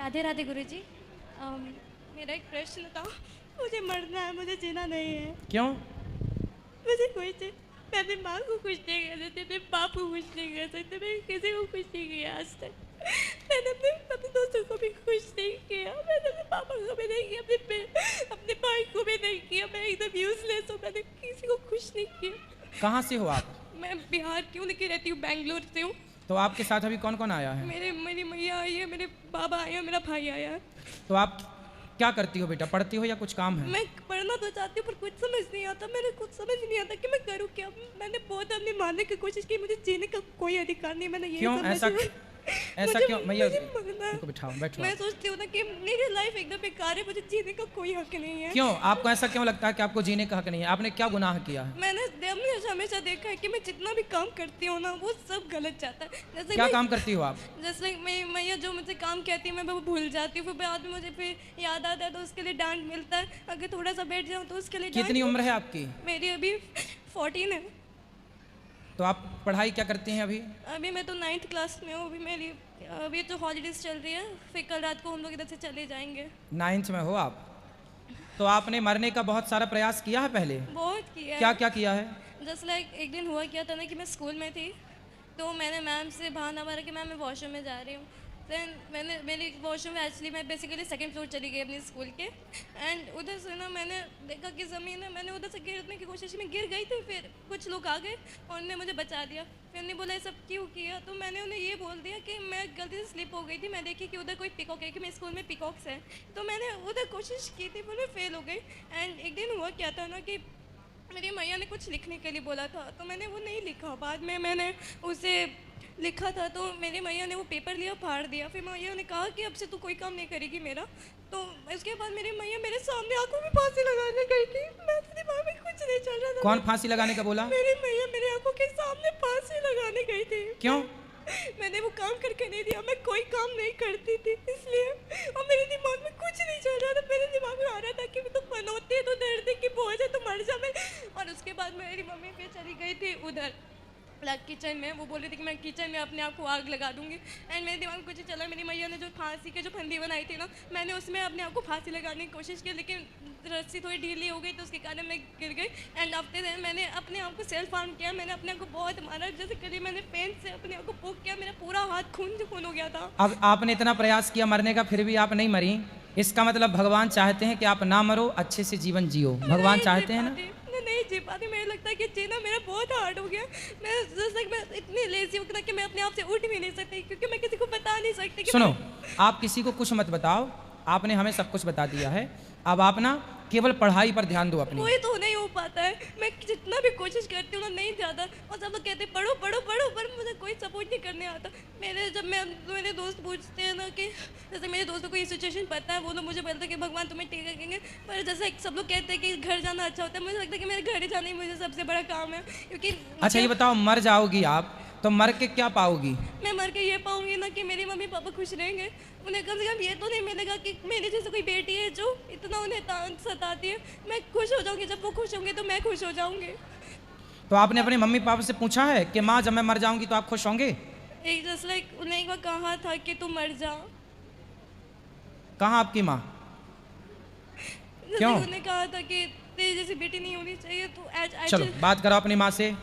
राधे राधे गुरुजी। मेरा एक प्रश्न था। मुझे मरना है, मुझे जीना नहीं है। क्यों? मुझे कोई चीज, मैं अपनी माँ को खुश नहीं कर सकती, अपने बाप को खुश नहीं कर सकती, मैं किसी को खुश नहीं किया आज तक। मैंने अपने दोस्तों को भी खुश नहीं किया, मैंने अपने पापा को भी नहीं किया, अपने भाई को भी नहीं किया। मैं एकदम यूजलेस हूँ, मैंने किसी को खुश नहीं किया। कहाँ से हो आप? मैं बिहार की हूँ लेकिन रहती हूँ बैंगलोर से हूँ। तो आपके साथ अभी कौन कौन आया है? मेरी मैया आई है, मेरे बाबा आए हैं, मेरा भाई आया है। तो आप क्या करती हो बेटा? पढ़ती हो या कुछ काम है? मैं पढ़ना तो चाहती हूँ पर कुछ समझ नहीं आता, मेरे कुछ समझ नहीं आता कि मैं करूँ क्या। मैंने बहुत अपने मानने की कोशिश की, मुझे जीने का कोई अधिकार नहीं। मैंने क्यों ऐसा क्यों? भैया मुझे बिठाओ, बैठो। मैं सोचती हूँ ना कि मेरी लाइफ एकदम बेकार है, मुझे जीने का कोई हक नहीं है। क्यों आपको ऐसा क्यों लगता है कि आपको जीने का हक नहीं है? आपने क्या गुनाह किया है? मैंने हमेशा देखा है कि मैं जितना भी काम करती हूँ ना वो सब गलत जाता है। जैसे क्या काम करती हो आप? जैसे मैया जो मुझे काम कहती है मैं वो भूल जाती हूँ, फिर बाद में मुझे फिर याद आता है तो उसके लिए डांट मिलता है। अगर थोड़ा सा बैठ जाऊँ तो उसके लिए कितनी उम्र है आपकी? मेरी अभी 14 है। तो आप पढ़ाई क्या करती हैं अभी? अभी मैं तो 9th क्लास में हूँ। अभी तो हॉलीडेज चल रही है, फिर कल रात को हम लोग इधर से चले जाएंगे। 9th में हो आप? तो आपने मरने का बहुत सारा प्रयास किया है पहले? बहुत किया है। क्या क्या किया है? जस्ट लाइक एक दिन हुआ क्या था ना कि मैं स्कूल में थी, तो मैंने मैम से बहाना मारा कि मैम मैं वॉशरूम में जा रही हूँ। देन मेरी वॉशरूम में एक्चुअली मैं बेसिकली सेकंड फ्लोर चली गई अपने स्कूल के। एंड उधर से ना मैंने देखा कि ज़मीन है, मैंने उधर से गिरने की कोशिश में गिर गई थी। फिर कुछ लोग आ गए और उन्होंने मुझे बचा दिया। फिर उन्होंने बोला ये सब क्यों किया, तो मैंने उन्हें ये बोल दिया कि मैं गलती से स्लिप हो गई थी। मैं देखी कि उधर कोई पिकॉक है, कि मेरे स्कूल में पिकॉक्स है, तो मैंने उधर कोशिश की थी पर मैं फेल हो गई। एंड एक दिन हुआ क्या था ना कि मेरी मैया ने कुछ लिखने के लिए बोला था, तो मैंने वो नहीं लिखा। बाद में मैंने उसे लिखा था तो मेरी मैया ने वो पेपर लिया, फाड़ दिया। फिर मैया ने कहा कि अब से तू कोई काम नहीं करेगी मेरा। तो इसके बाद मेरी मैया मेरे सामने आंखों में फांसी लगाने गई थी। मैं तो दिमाग में कुछ नहीं चल रहा था। कौन फांसी लगाने का बोला? मेरी मैया मेरे आंखों के सामने फांसी लगाने गई थी। क्यों? मैंने वो काम करके नहीं दिया, मैं कोई काम नहीं करती थी इसलिए। और मेरे दिमाग में कुछ नहीं चल रहा था, मेरे दिमाग में आ रहा था कि तो बनोती है तो दर्द की बोझ है तो मर जा मैं। और उसके बाद मेरी मम्मी फिर चली गई थी उधर किचन में। वो बोल रही थी कि मैं किचन में अपने आप को आग लगा दूंगी। एंड मेरे दिमाग में कुछ चला। मेरी मैया ने जो फांसी के जो फंदी बनाई थी ना, मैंने उसमें अपने आप को फांसी लगाने की कोशिश की, लेकिन रस्सी थोड़ी ढीली हो गई तो उसके कारण मैं गिर गई। एंड आफ्टर दैट मैंने अपने आप को सेल्फ हार्म किया। मैंने अपने आप को बहुत मारा, जैसे कभी मैंने पेन से अपने आप को पोक किया, मेरा पूरा हाथ खून हो गया था। अब आपने इतना प्रयास किया मरने का, फिर भी आप नहीं मरी। इसका मतलब भगवान चाहते हैं कि आप ना मरो, अच्छे से जीवन जियो। भगवान चाहते हैं ना? नहीं जी पाती। मुझे लगता है कि जीना मेरा बहुत हार्ड हो गया। मैं इतनी लेजी हूँ कि मैं अपने आप से उठ भी नहीं सकती, क्योंकि मैं किसी को बता नहीं सकती कि सुनो, आप किसी को कुछ मत बताओ, आपने हमें सब कुछ बता दिया है। अब आप ना केवल पढ़ाई पर ध्यान दो अपनी। कोई तो नहीं हो पाता है, मैं जितना भी कोशिश करती हूँ ना नहीं जाता। और सब लोग कहते हैं पढ़ो पढ़ो पढ़ो, पर मुझे कोई सपोर्ट नहीं करने आता। मेरे दोस्त पूछते हैं ना कि जैसे मेरे दोस्तों को ये सिचुएशन पता है, वो लोग मुझे बोलते हैं कि भगवान तुम्हें ठीक रखेंगे। पर जैसे सब लोग कहते हैं कि घर जाना अच्छा होता है, मुझे लगता है कि मेरे घर ही जाना ही मुझे सबसे बड़ा काम है। क्योंकि अच्छा ये बताओ, मर जाओगी आप तो मर के क्या पाओगी? मैं मर के ये पाऊंगी ना कि मेरी मम्मी पापा खुश रहेंगे। उन्हें कम से कम ये तो नहीं मिलेगा कि मेरी जैसे कोई बेटी है जो इतना उन्हें सताती है। मैं खुश हो जाऊंगी, जब वो खुश होंगे तो मैं खुश हो जाऊंगी। तो आपने अपने मम्मी पापा से पूछा है कि माँ जब मैं मर जाऊंगी तो आप खुश होंगे? एक जस्ट लाइक उन्हें एक बार कहा था कि तू मर जा। कहाँ आपकी माँ? क्यों? उन्हें कहा था कि तेरी जैसी बेटी नहीं होनी चाहिए। तो चलो बात करो अपनी माँ से।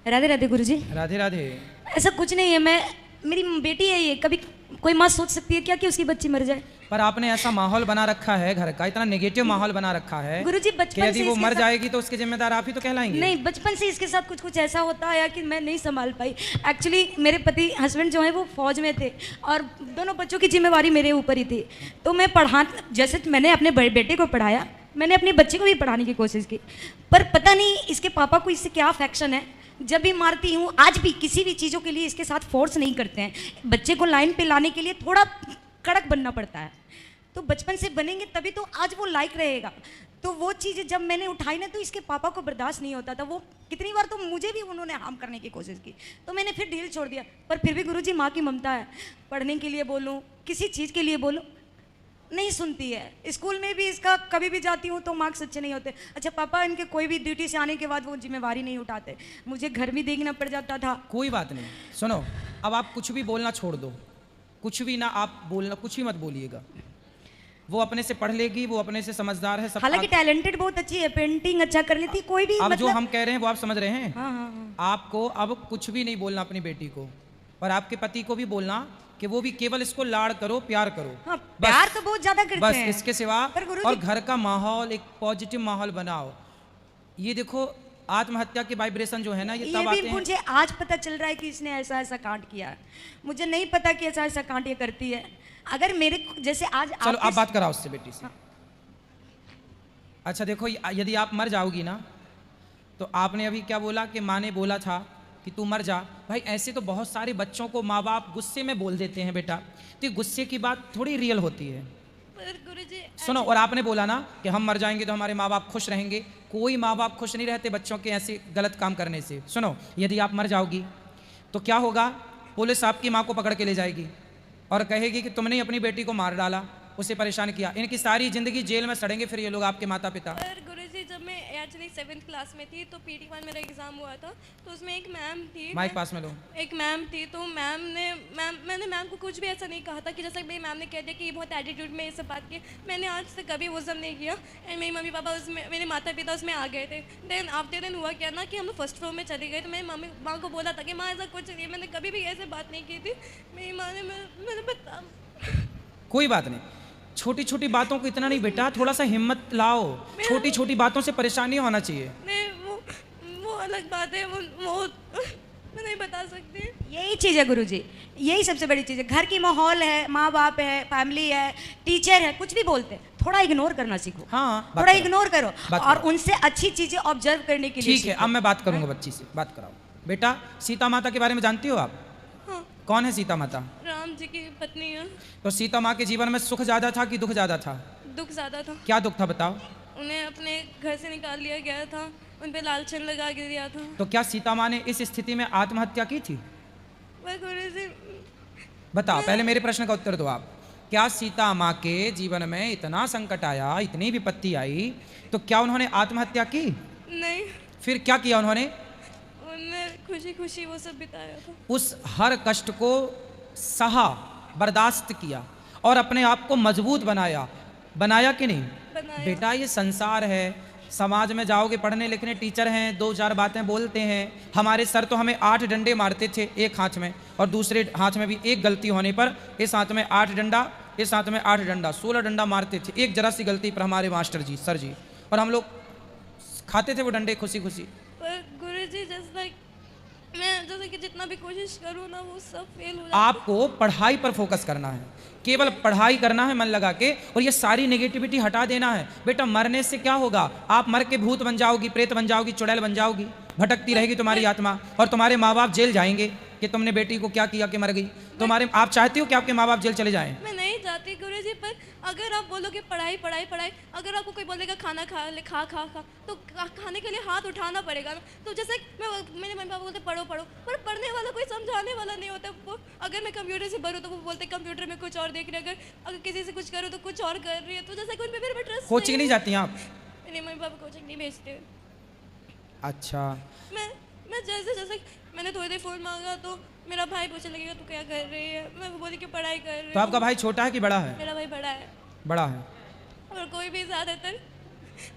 राधे राधे गुरुजी। राधे राधे। ऐसा कुछ नहीं है, मेरी बेटी है ये। कभी कोई माँ सोच सकती है क्या कि उसकी बच्ची मर जाए? पर आपने ऐसा माहौल बना रखा है घर का, इतना नेगेटिव माहौल बना रखा है गुरुजी, बचपन यदि वो मर जाएगी तो उसके जिम्मेदार आप ही तो कहलाएंगे। नहीं, बचपन से इसके साथ कुछ ऐसा होता आया कि मैं नहीं संभाल पाई। एक्चुअली मेरे पति हस्बैंड जो है वो फौज में थे और दोनों बच्चों की जिम्मेवारी मेरे ऊपर ही थी। तो मैं जैसे मैंने अपने बेटे को पढ़ाया, मैंने अपने बच्चे को भी पढ़ाने की कोशिश की। पर पता नहीं इसके पापा को इससे क्या अफेक्शन है, जब भी मारती हूँ, आज भी किसी भी चीज़ों के लिए इसके साथ फोर्स नहीं करते हैं। बच्चे को लाइन पे लाने के लिए थोड़ा कड़क बनना पड़ता है, तो बचपन से बनेंगे तभी तो आज वो लाइक रहेगा। तो वो चीज़ें जब मैंने उठाई ना तो इसके पापा को बर्दाश्त नहीं होता था। वो कितनी बार तो मुझे भी उन्होंने हार्म करने की कोशिश की, तो मैंने फिर डील छोड़ दिया। पर फिर भी गुरुजी माँ की ममता है, पढ़ने के लिए बोलूँ, किसी चीज़ के लिए बोलूँ, नहीं सुनती है। स्कूल में भी इसका कभी भी जाती हूँ तो मार्क्स अच्छे नहीं होते। अच्छा पापा इनके कोई भी ड्यूटी से आने के बाद वो जिम्मेवारी नहीं उठाते, मुझे घर भी देखना पड़ जाता था। कोई बात नहीं, सुनो अब आप कुछ भी बोलना छोड़ दो, कुछ भी ना आप बोलना, कुछ भी मत बोलिएगा। वो अपने से पढ़ लेगी, वो अपने से समझदार है सब। हालांकि टैलेंटेड बहुत अच्छी है, पेंटिंग अच्छा कर लेती, कोई भी अब मतलब जो हम कह रहे हैं वो आप समझ रहे हैं। हाँ हाँ हाँ। आपको अब कुछ भी नहीं बोलना अपनी बेटी को, और आपके पति को भी बोलना कि वो भी केवल इसको लाड़ करो, प्यार करो। हाँ, प्यार तो बहुत ज्यादा करते बस हैं। इसके सिवा। पर गुरुजी- और घर का माहौल एक पॉजिटिव माहौल बनाओ। ये देखो आत्महत्या के वाइब्रेशन जो है ना, ये ये तब आते भी हैं। मुझे आज पता चल रहा है कि इसने ऐसा ऐसा कांड किया। मुझे नहीं पता कि ऐसा ऐसा कांड ये करती है। अगर मेरे जैसे आज चलो आपके- आप बात कराओ उससे, बेटी से। अच्छा देखो, यदि आप मर जाओगी ना, तो आपने अभी क्या बोला कि माँ ने बोला था कि तू मर जा। भाई ऐसे तो बहुत सारे बच्चों को माँ बाप गुस्से में बोल देते हैं बेटा, तो ये गुस्से की बात थोड़ी रियल होती है। पर गुरुजी सुनो, और आपने बोला ना कि हम मर जाएंगे तो हमारे माँ बाप खुश रहेंगे। कोई माँ बाप खुश नहीं रहते बच्चों के ऐसे गलत काम करने से। सुनो, यदि आप मर जाओगी तो क्या होगा, पुलिस आपकी माँ को पकड़ के ले जाएगी और कहेगी कि तुमने अपनी बेटी को मार डाला, उसे परेशान किया। इनकी सारी जिंदगी जेल में सड़ेंगे फिर ये लोग, आपके माता पिता। पर गुरुजी जब मैं एक्चुअली 7th क्लास में थी तो PT1 मेरा एग्ज़ाम हुआ था, तो उसमें एक मैम थी। माइक पास में लो। एक मैम थी, तो मैंने मैम को कुछ भी ऐसा नहीं कहा था कि जैसा मेरी मैम ने कह दिया कि ये बहुत एटीट्यूड में ये सब बात की। मैंने आज तक कभी वो सब नहीं किया। एंड मेरी मम्मी पापा उसमें, मेरे माता पिता उसमें आ गए थे। देन आफ्टर देन हुआ क्या ना कि हम लोग फर्स्ट फ्लोर में चले गए, तो मेरी मम्मी माँ को बोला था कि माँ ऐसा कुछ नहीं है, मैंने कभी भी ऐसे बात नहीं की थी। मेरी माँ ने मैंने बता। कोई बात नहीं, छोटी छोटी बातों को इतना नहीं बेटा, थोड़ा सा हिम्मत लाओ। छोटी छोटी बातों से परेशानी होना चाहिए। नहीं, वो अलग बात है, वो मैं नहीं बता सकती। यही चीज़ है गुरुजी, यही सबसे बड़ी चीज़ है। घर की माहौल है, माँ बाप है, फैमिली है, टीचर है, कुछ भी बोलते हैं, थोड़ा इग्नोर करना सीखो। हाँ, थोड़ा इग्नोर करो बात और करो। उनसे अच्छी चीज़ें ऑब्जर्व करने के लिए ठीक है, अब मैं बात करूंगा बच्ची से, बात कराओ। बेटा, सीता माता के बारे में जानती हो आप? हाँ, कौन है सीता माता? राम जी की पत्नी है। तो सीता माँ के जीवन में सुख ज्यादा था कि दुख ज्यादा था? दुख ज़्यादा था। क्या दुख था बताओ? उन्हें अपने घर से निकाल लिया गया था, उन पे लालचन लगा के दिया था। तो क्या सीता माँ ने इस स्थिति में आत्महत्या की थी? पर गुरुजी बताओ, पहले मेरे प्रश्न का उत्तर दो आप। क्या सीता माँ के जीवन में इतना संकट आया, इतनी विपत्ति आई, तो क्या उन्होंने आत्महत्या की? नहीं, फिर क्या किया उन्होंने? उनने खुशी खुशी वो सब बिताया था। उस हर कष्ट को सहा, बर्दाश्त किया और अपने आप को मजबूत बनाया। बनाया कि नहीं? बनाया। बेटा, ये संसार है, समाज में जाओगे पढ़ने लिखने, टीचर हैं, दो चार बातें बोलते हैं। हमारे सर तो हमें 8 डंडे मारते थे एक हाथ में, और दूसरे हाथ में भी एक गलती होने पर इस हाथ में 8 डंडा, इस हाथ में 8 डंडा, 16 डंडा मारते थे एक जरा सी गलती पर हमारे मास्टर जी, सर जी। और हम लोग खाते थे वो डंडे खुशी खुशी। पर गुरुजी जैसे मैं जैसे कि जितना भी कोशिश करूँ ना, वो सब फेल हो जाता। आपको पढ़ाई पर फोकस करना है, केवल पढ़ाई करना है मन लगा के, और ये सारी नेगेटिविटी हटा देना है। बेटा, मरने से क्या होगा? आप मर के भूत बन जाओगी, प्रेत बन जाओगी, चुड़ैल बन जाओगी, भटकती रहेगी तुम्हारी आत्मा, और तुम्हारे माँ बाप जेल जाएंगे कि तुमने बेटी को क्या किया कि मर गई। तुम्हारे, आप चाहती हो कि आपके माँ बाप जेल चले जाएं? मैं नहीं चाहती गुरुजी, पर अगर आप बोलोगे पढ़ाई पढ़ाई पढ़ाई, अगर आपको कोई बोलेगा खाना खा ले, खा खा खा, तो खाने के लिए हाथ उठाना पड़ेगा ना। तो जैसे मेरे मम्मी पापा बोलते पढ़ो पढ़ो, पर पढ़ने वाला कोई समझाने वाला नहीं होता। वो अगर मैं कंप्यूटर से भरूँ तो वो बोलते कंप्यूटर में कुछ और देख रहे, अगर किसी से कुछ करूँ तो कुछ और कर रही है। तो जैसे कोई मेरे पे ट्रस्ट कोचिंग नहीं जाती हैं आप? मेरे मम्मी पापा कोचिंग नहीं भेजते। अच्छा, मैं जैसे जैसे मैंने थोड़ी देर फ़ोन मांगा तो मेरा भाई पूछने लगेगा तू क्या कर रही है। मैं बोली कि पढ़ाई कर रही हूँ। तो आपका भाई छोटा है कि बड़ा है? मेरा भाई बड़ा है। बड़ा है। और कोई भी ज़्यादातर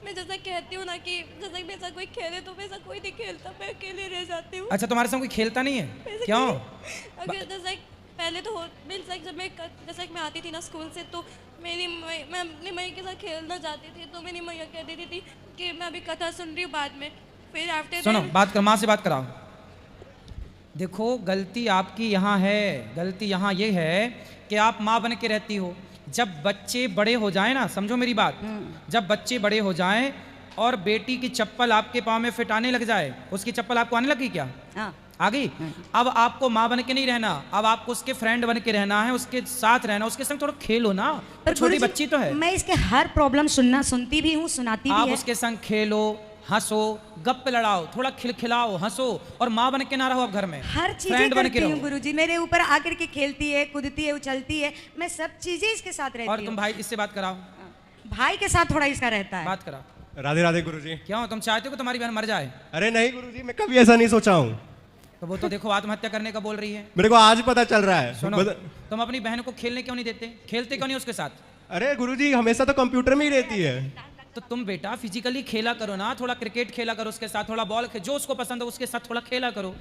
मैं जैसा कहती हूँ ना कि जैसा मेरे साथ कोई खेले तो वैसा कोई नहीं खेलता, मैं अकेले रह जाती हूँ। अच्छा, तुम्हारे साथ कोई खेलता नहीं है? वैसे क्यों? अगर जैसे पहले तो मीन्स लाइक जब जैसे मैं आती थी ना स्कूल से, तो मैं अपनी मैया के साथ खेलना जाती थी, तो मेरी मैया कह देती थी कि मैं अभी कथा सुन रही हूँ बाद में। फिर आफ्टर सुनो, बात कर, माँ से बात कराओ। देखो, गलती आपकी यहाँ है, गलती यहाँ ये है कि आप माँ बन के रहती हो। जब बच्चे बड़े हो जाएं ना, समझो मेरी बात, जब बच्चे बड़े हो जाएं और बेटी की चप्पल आपके पाँव में फिट आने लग जाए, उसकी चप्पल आपको आने लगी क्या? हाँ। आ गई? अब आपको माँ बन के नहीं रहना, अब आपको उसके फ्रेंड बन के रहना है, उसके साथ रहना, उसके संग थोड़ा खेलो ना। पर छोटी गुरुजी, बच्ची तो है। मैं इसके हर प्रॉब्लम सुनती भी हूँ, सुनाती आप भी है। उसके संग खेलो, हंसो, गप लड़ाओ, थोड़ा खिलखिलाओ, हंसो, और माँ बन के ना रहो अब घर में। हर चीजें फ्रेंड बन के करती हूँ रहो। गुरुजी, मेरे ऊपर आकर के खेलती है, कूदती है, उछलती है, मैं सब चीजें इसके साथ रहती और हूँ। तुम भाई, इससे बात कराओ, भाई के साथ थोड़ा इसका रहता है। बात कराओ। राधे राधे गुरुजी। क्यों, तुम चाहते हो कि तुम्हारी बहन मर जाए? अरे नहीं गुरुजी, मैं कभी ऐसा नहीं सोचा हूँ। तो वो तो देखो आत्महत्या करने का बोल रही है। मेरे को आज पता चल रहा है। सुनो, तुम अपनी बहन को खेलने क्यों नहीं देते? खेलते क्यों नहीं उसके साथ? अरे गुरुजी हमेशा तो कंप्यूटर में ही रहती है। तो तुम बेटा फिजिकली खेला करो ना, थोड़ा क्रिकेट खेला करो उसके साथ, थोड़ा बॉल जो उसको पसंद है उसके साथ थोड़ा खेला करो।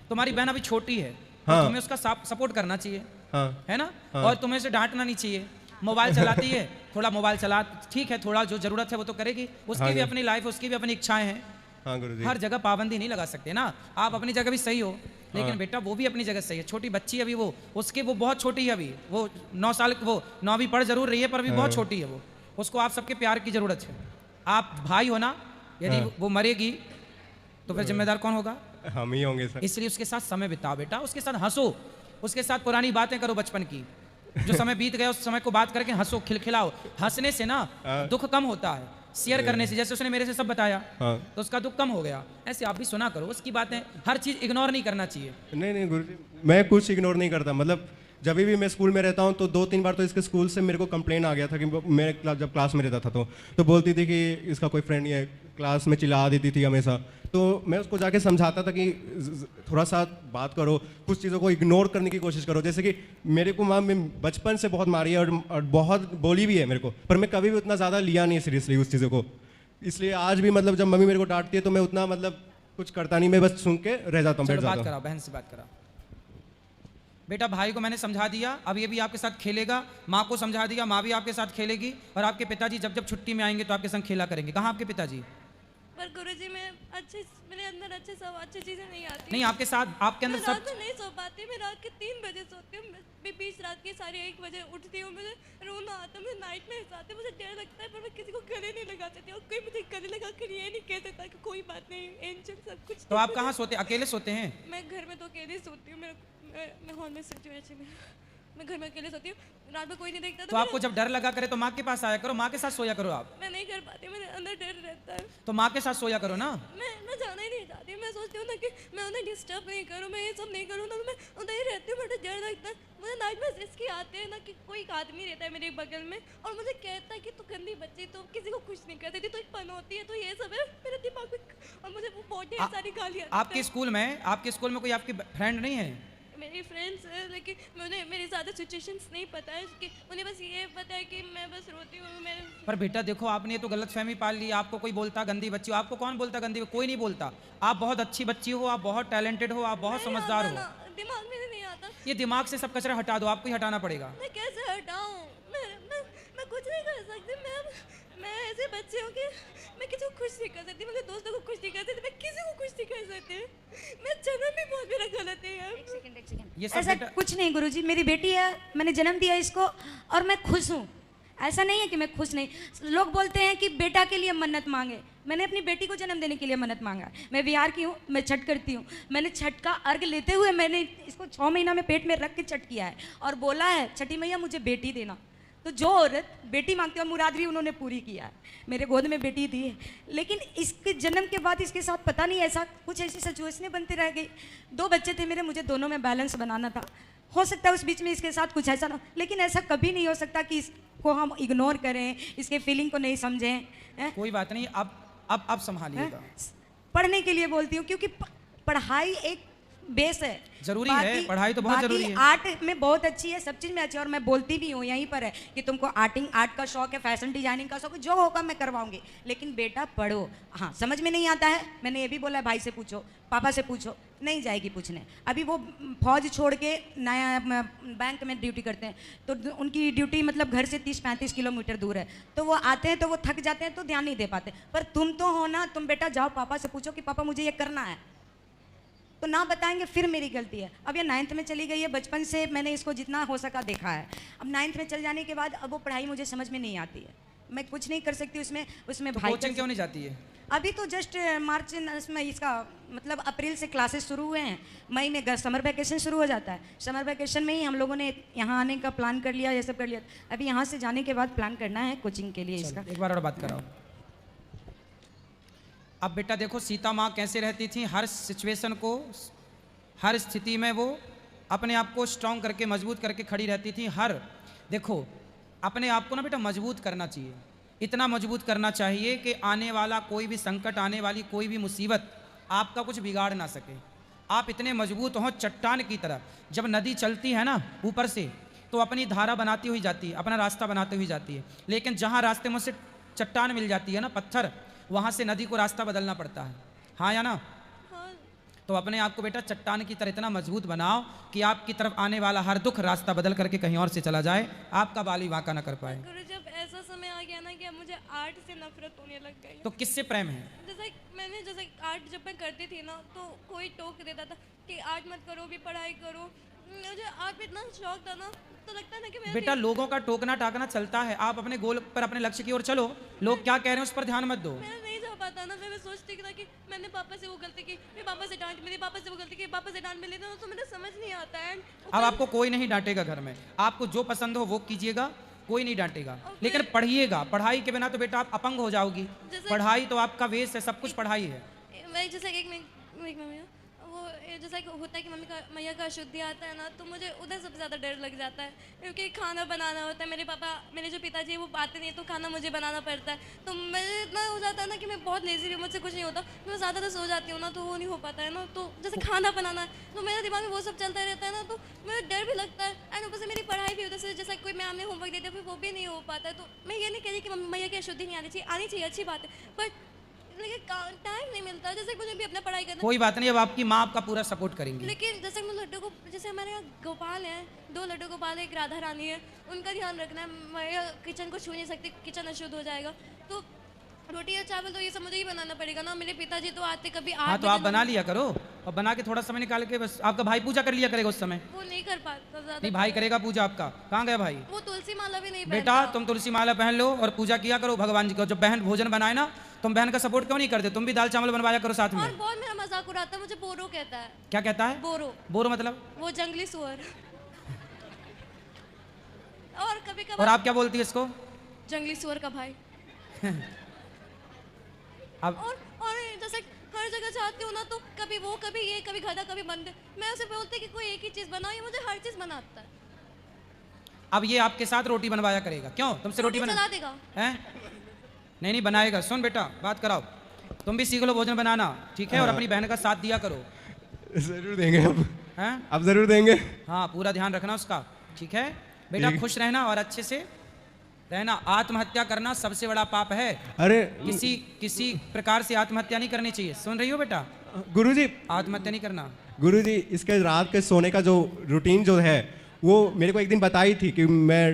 तुम्हारी बहन अभी छोटी है, हाँ। तो तुम्हें उसका सपोर्ट करना चाहिए, हाँ। है ना? हाँ। और तुम्हें से डांटना नहीं चाहिए। मोबाइल चलाती है, थोड़ा मोबाइल चला, ठीक है, थोड़ा जो जरूरत है वो तो करेगी, उसकी हाँ भी जी। अपनी लाइफ, उसकी भी अपनी इच्छाएं हैं। हाँ गुरुजी। हर जगह पाबंदी नहीं लगा सकते ना। आप अपनी जगह भी सही हो, लेकिन हाँ। बेटा वो भी अपनी जगह सही है। छोटी बच्ची अभी वो, उसके वो बहुत छोटी है अभी, वो 9 साल, वो 9वीं पढ़ जरूर रही है पर अभी बहुत छोटी है वो। उसको आप सबके प्यार की जरूरत है। आप भाई हो ना, यदि हाँ। वो मरेगी तो फिर जिम्मेदार कौन होगा? हम ही होंगे सर। इसलिए उसके साथ समय बिताओ बेटा, उसके साथ हंसो, उसके साथ पुरानी बातें करो बचपन की, जो समय बीत गया उस समय को बात करके हंसो, खिलखिलाओ। हंसने से ना हाँ। दुख कम होता है, शेयर करने से, जैसे उसने मेरे से सब बताया हाँ। तो उसका दुख कम हो गया। ऐसे आप भी सुना करो उसकी बातें, हर चीज इग्नोर नहीं करना चाहिए। नहीं गुरुजी, मैं कुछ इग्नोर नहीं करता। मतलब जब भी मैं स्कूल में रहता हूँ तो 2-3 बार तो इसके स्कूल से मेरे को कंप्लेन आ गया था कि मैं जब क्लास में रहता था तो बोलती थी कि इसका कोई फ्रेंड नहीं है, क्लास में चिल्ला देती थी हमेशा। तो मैं उसको जाके समझाता था कि थोड़ा सा बात करो, कुछ चीज़ों को इग्नोर करने की कोशिश करो। जैसे कि मेरे को माँ में बचपन से बहुत मारी है और बहुत बोली भी है मेरे को, पर मैं कभी भी उतना ज़्यादा लिया नहीं सीरियसली उस चीज़ों को। इसलिए आज भी मतलब जब मम्मी मेरे को डांटती है तो मैं उतना मतलब कुछ करता नहीं, मैं बस सुन के रह जाता हूँ, बैठ चलो जाता बात हूँ। कराओ, बहन से बात कराओ। बेटा भाई को मैंने समझा दिया, अब ये भी आपके साथ खेलेगा। माँ को समझा दिया, माँ भी आपके साथ खेलेगी। और आपके पिताजी जब जब छुट्टी में आएंगे तो आपके संग खेला करेंगे। कहाँ आपके पिताजी? पर गुरुजी मैं मेरे अंदर अच्छी चीजें नहीं आती। नहीं, आपके साथ, आपके अंदर मैं सब। रात में नहीं सो पाती, मैं रात के 3 बजे सोती हूँ, मैं बीच रात के 1:30 बजे उठती हूँ, मुझे रोना आता है, मुझे नाइट में आते, मुझे डर लगता है, पर मैं किसी को गले नहीं लगा सकती। और कोई मुझे गले लगा कर ये नहीं कह सकता कि कोई बात नहीं, एंजल सब कुछ। तो आप कहाँ सोते? अकेले सोते हैं? मैं घर में तो अकेले सोती हूँ, मैं हॉल में सोती हूँ। ऐसे मैं घर में अकेले सोती हूँ, रात में कोई नहीं देखता। तो आपको जब डर लगा करे तो माँ के पास आया करो, माँ के साथ सोया करो आप। मैं नहीं कर पाती, मेरे अंदर डर रहता है। तो माँ के साथ सोया करो ना। मैं जाना ही नहीं चाहती, मैं सोचती हूँ ना कि मैं उन्हें डिस्टर्ब नहीं करूँ, मैं ये सब नहीं करूँ, तो मैं उधर ही रहती हूँ। मुझे डर लगता है, मुझे नाइट में इसकी आते हैं ना कि कोई एक आदमी रहता है मेरे बगल में और मुझे कहता है कि तू गंदी बच्ची, तो किसी को खुश नहीं कर देती, तो एक पन होती है, तो ये सब है मेरे दिमाग में। और मुझे वो बहुत ढेर सारी गालियाँ। आपके स्कूल में कोई आपकी फ्रेंड नहीं है? मेरी फ्रेंड्स है, लेकिन उन्हें मेरी ज़्यादा सिचुएशंस नहीं पता है कि उन्हें बस ये पता है कि मैं बस रोती हूँ। मैं पर बेटा देखो, आपने तो गलत फहमी पाल ली। आपको कोई बोलता गंदी बच्ची हो, आपको कौन बोलता गंदी? कोई नहीं बोलता। आप बहुत अच्छी बच्ची हो, आप बहुत टैलेंटेड हो, आप बहुत समझदार हो। दिमाग में नहीं आता। ये दिमाग से सब कचरा हटा दो, आपको ही हटाना पड़ेगा। मैं कैसे हटाऊं? मैं कुछ नहीं कर सकती। मैं ऐसे बच्चे हूँ कि मैं किसी को खुश नहीं कर सकती, मेरे दोस्तों को खुश नहीं कर सकती, मैं किसी को खुश नहीं कर सकती। मैं जन्म भी बहुत मेरा गलत है यार। एक सेकंड। ये सब ऐसा बेटा- कुछ नहीं गुरुजी, मेरी बेटी है, मैंने जन्म दिया इसको और मैं खुश हूँ। ऐसा नहीं है कि मैं खुश नहीं। लोग बोलते हैं कि बेटा के लिए मन्नत मांगे, मैंने अपनी बेटी को जन्म देने के लिए मन्नत मांगा। मैं बिहार की हूँ, मैं छठ करती हूँ। मैंने छठ का अर्घ लेते हुए मैंने इसको 6 महीना में पेट में रख के छठ किया है और बोला है छठी मैया मुझे बेटी देना। तो जो औरत बेटी मांगती है मुराद भी उन्होंने पूरी किया है। मेरे गोद में बेटी थी, लेकिन इसके जन्म के बाद इसके साथ पता नहीं ऐसा कुछ ऐसी सिचुएशनें बनती रह गई। 2 बच्चे थे मेरे, मुझे दोनों में बैलेंस बनाना था। हो सकता है उस बीच में इसके साथ कुछ ऐसा ना, लेकिन ऐसा कभी नहीं हो सकता कि इसको हम इग्नोर करें, इसके फीलिंग को नहीं समझें। कोई बात नहीं, अब संभालिएगा। पढ़ने के लिए बोलती हूँ क्योंकि पढ़ाई एक बेस है, जरूरी है, पढ़ाई तो बहुत जरूरी है। आर्ट में बहुत अच्छी है, सब चीज़ में अच्छी है और मैं बोलती भी हूँ यहीं पर है कि तुमको आर्ट का शौक है, फैशन डिजाइनिंग का शौक है, जो होगा मैं करवाऊंगी, लेकिन बेटा पढ़ो। हाँ समझ में नहीं आता है, मैंने ये भी बोला है भाई से पूछो, पापा से पूछो, नहीं जाएगी पूछने। अभी वो फौज छोड़ के नया बैंक में ड्यूटी करते हैं, तो उनकी ड्यूटी मतलब घर से 30-35 किलोमीटर दूर है, तो वो आते हैं तो वो थक जाते हैं तो ध्यान नहीं दे पाते। पर तुम तो हो ना, तुम बेटा जाओ पापा से पूछो कि पापा मुझे ये करना है, तो ना बताएंगे फिर मेरी गलती है। अब ये 9th में चली गई है, बचपन से मैंने इसको जितना हो सका देखा है। अब 9th में चल जाने के बाद अब वो पढ़ाई मुझे समझ में नहीं आती है, मैं कुछ नहीं कर सकती उसमें भाई कोचिंग क्यों नहीं जाती है? अभी तो जस्ट मार्च में इसका मतलब अप्रैल से क्लासेस शुरू हुए हैं, मई में समर वैकेशन शुरू हो जाता है। समर वैकेशन में ही हम लोगों ने यहाँ आने का प्लान कर लिया, ये सब कर लिया। अभी यहाँ से जाने के बाद प्लान करना है कोचिंग के लिए इसका। एक बार और बात कराओ। अब बेटा देखो, सीता माँ कैसे रहती थी, हर सिचुएशन को, हर स्थिति में वो अपने आप को स्ट्रांग करके, मजबूत करके खड़ी रहती थी। देखो अपने आप को ना बेटा मजबूत करना चाहिए, इतना मजबूत करना चाहिए कि आने वाला कोई भी संकट, आने वाली कोई भी मुसीबत आपका कुछ बिगाड़ ना सके। आप इतने मजबूत हो चट्टान की तरह। जब नदी चलती है ना ऊपर से तो अपनी धारा बनाती हुई जाती है, अपना रास्ता बनाती हुई जाती है, लेकिन जहाँ रास्ते में से चट्टान मिल जाती है ना, पत्थर, वहाँ से नदी को रास्ता बदलना पड़ता है। हाँ या ना? हाँ तो अपने आप को बेटा चट्टान की तरह इतना मजबूत बनाओ कि आपकी तरफ आने वाला हर दुख रास्ता बदल करके कहीं और से चला जाए, आपका बाल भी वाँका ना कर पाए। गुरु, जब ऐसा समय आ गया ना कि अब मुझे आर्ट से नफरत होने लग गई। तो किससे प्रेम है? जैसे आर्ट जब मैं करती थी ना तो कोई टोक देता था कि आर्ट मत करो, भी पढ़ाई करो। मुझे आर्ट में इतना शौक था ना, तो लगता था कि मैं बेटा लोगों का टोकना टाकना चलता है, आप अपने गोल पर अपने लक्ष्य की ओर चलो, लोग क्या कह रहे हैं उस पर ध्यान मत दो। मैं नहीं जा पाता ना। मैं सोचती था कि मैंने पापा से वो गलती की, मेरे पापा से डांट मिली, पापा से वो गलती की, पापा से डांट मिली, तो मुझे समझ नहीं आता है। अब आपको कोई नहीं डांटेगा घर में, आपको जो पसंद हो वो कीजिएगा, कोई नहीं डांटेगा, लेकिन पढ़िएगा। पढ़ाई के बिना तो बेटा आप अपंग हो जाओगी। पढ़ाई तो आपका वेश है, सब कुछ पढ़ाई है। मैं जैसे एक मिनट वो जैसा कि होता है कि मैया का अशुद्धि आता है ना, तो मुझे उधर सबसे ज़्यादा डर लग जाता है, क्योंकि खाना बनाना होता है। मेरे जो पिताजी है वो आते नहीं, तो खाना मुझे बनाना पड़ता है। तो मुझे इतना हो जाता है ना कि मैं बहुत लेजी हूँ, मुझसे कुछ नहीं होता। मैं ज़्यादा सो जाती हूँ ना, तो वो नहीं हो पाता है ना। तो जैसे खाना बनाना है तो मेरे दिमाग में वो सब चलता रहता है ना, तो मुझे डर भी लगता है। एंड ऊपर से मेरी पढ़ाई भी होती है, जैसा कोई मैम ने होमवर्क देता है फिर वो भी नहीं हो पाता है। तो मैं ये नहीं कह रही कि मैया की अशुद्धि नहीं आनी चाहिए, अच्छी बात है, बट लेकिन टाइम नहीं मिलता। जैसे मुझे भी अपना पढ़ाई करना। कोई बात नहीं, अब आपकी माँ आपका पूरा सपोर्ट करेंगी। लेकिन जैसे मैं लड्डू को, जैसे हमारे यहाँ गोपाल हैं, 2 लड्डू गोपाल, एक राधा रानी है, उनका ध्यान रखना है। मैं किचन को छू नहीं सकती, किचन अशुद्ध हो जाएगा। तो रोटी या चावल तो ये सब मुझे ही बनाना पड़ेगा ना। मेरे पिताजी तो आते कभी 8 हाँ तो आप बना लिया करो, और बना के थोड़ा समय निकाल के बस आपका भाई पूजा कर लिया करेगा उस समय। वो नहीं कर पाता ज़्यादा। नहीं भाई करेगा पूजा आपका। कहाँ गया भाई? वो तुलसी माला भी नहीं बेटा तुम तुलसी माला पहन लो और पूजा किया करो भगवान जी को। जब बहन भोजन बनाए ना, तुम बहन का सपोर्ट क्यों नहीं करते? तुम भी दाल चावल बनवाया करो साथ और में। बहुत मेरा मजाक उड़ाता है, मुझे बोरो कहता है। क्या कहता है? बोरो। बोरो मतलब? वो जंगली सुअर। और कभी और कभार आप क्या बोलती है इसको? जंगली सुअर का भाई। अब और जैसे हर जगह जाती हूँ ना, तो कभी वो, कभी ये, कभी गधा, कभी मंदिर। मैं उसे बोलती कि कोई एक ही चीज़ बनाओ, ये मुझे हर चीज़ बनाता है। अब ये आपके साथ रोटी बनवाया करेगा। क्यों? तुमसे रोटी बना चला देगा। हैं? नहीं बनाएगा। सुन बेटा बात कराओ, तुम भी सीख लो भोजन बनाना, ठीक है? और अपनी बहन का साथ दिया करो। जरूर देंगे अब। हैं? अब जरूर देंगे। हाँ पूरा ध्यान रखना उसका, ठीक है बेटा? खुश रहना और अच्छे से रहना। आत्महत्या करना सबसे बड़ा पाप है। अरे किसी प्रकार से आत्महत्या नहीं करनी चाहिए। सुन रही हो बेटा? गुरुजी, आत्महत्या नहीं करना। गुरुजी इसके रात के सोने का जो रूटीन जो है वो मेरे को एक दिन बताई थी कि मैं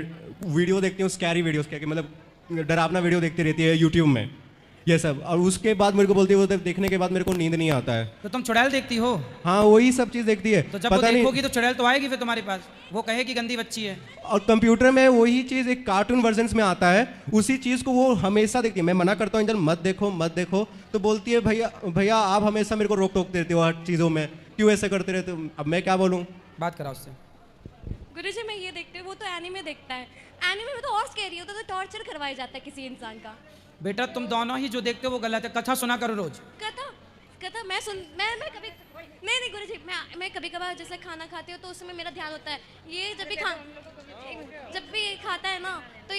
वीडियो देखती हूँ, स्कैरी वीडियोस क्या कि मतलब डरावना वीडियो देखती रहती है यूट्यूब में ये सब, और उसके बाद मेरे को बोलती है वो देखने के बाद मेरे को नींद नहीं आता है। तो तुम चुड़ैल देखती हो? हाँ वही सब चीज़ देखती है। तो जब वो देखोगी तो चुड़ैल तो आएगी फिर तुम्हारे पास, वो कहेगी गंदी बच्ची है। और कंप्यूटर में वही चीज़ एक कार्टून वर्जन में आता है, उसी चीज़ को वो हमेशा देखती है। मैं मना करता हूँ इंजन मत देखो, तो बोलती है भैया आप हमेशा मेरे को रोक टोक देते हो हर चीज़ों में, क्यों ऐसे करते रहते हो? अब मैं क्या बोलूँ? बात कराओ उससे। गुरुजी मैं ये देखती हूँ, वो तो एनीमे देखता है। एनीमे में तो और स्कैरी होता है, तो टॉर्चर करवाया जाता है किसी इंसान का। बेटा तुम दोनों ही जो देखते हो वो गलत है। कथा सुना करो रोज। कथा मैं कभी नहीं गुरुजी, मैं कभी कभार जैसे खाना खाती हूँ तो उसमें मेरा ध्यान होता है। ये जब भी खाता है ना तो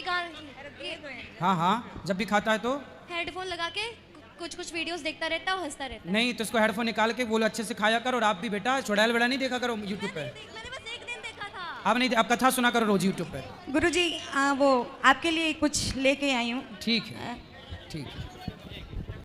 हाँ जब भी खाता है तो हेडफोन लगा के कुछ वीडियोस देखता रहता है और हंसता रहता है। नहीं तो इसको हेडफोन निकाल के बोलो अच्छे से खाया करो। और आप भी बेटा चुड़ैल वेड़ा नहीं देखा करो यूट्यूब पे। मैंने बस एक दिन देखा था। अब नहीं, अब कथा सुना करो रोज यूट्यूब पे। गुरुजी वो आपके लिए कुछ लेके आई हूँ। ठीक है ठीक है।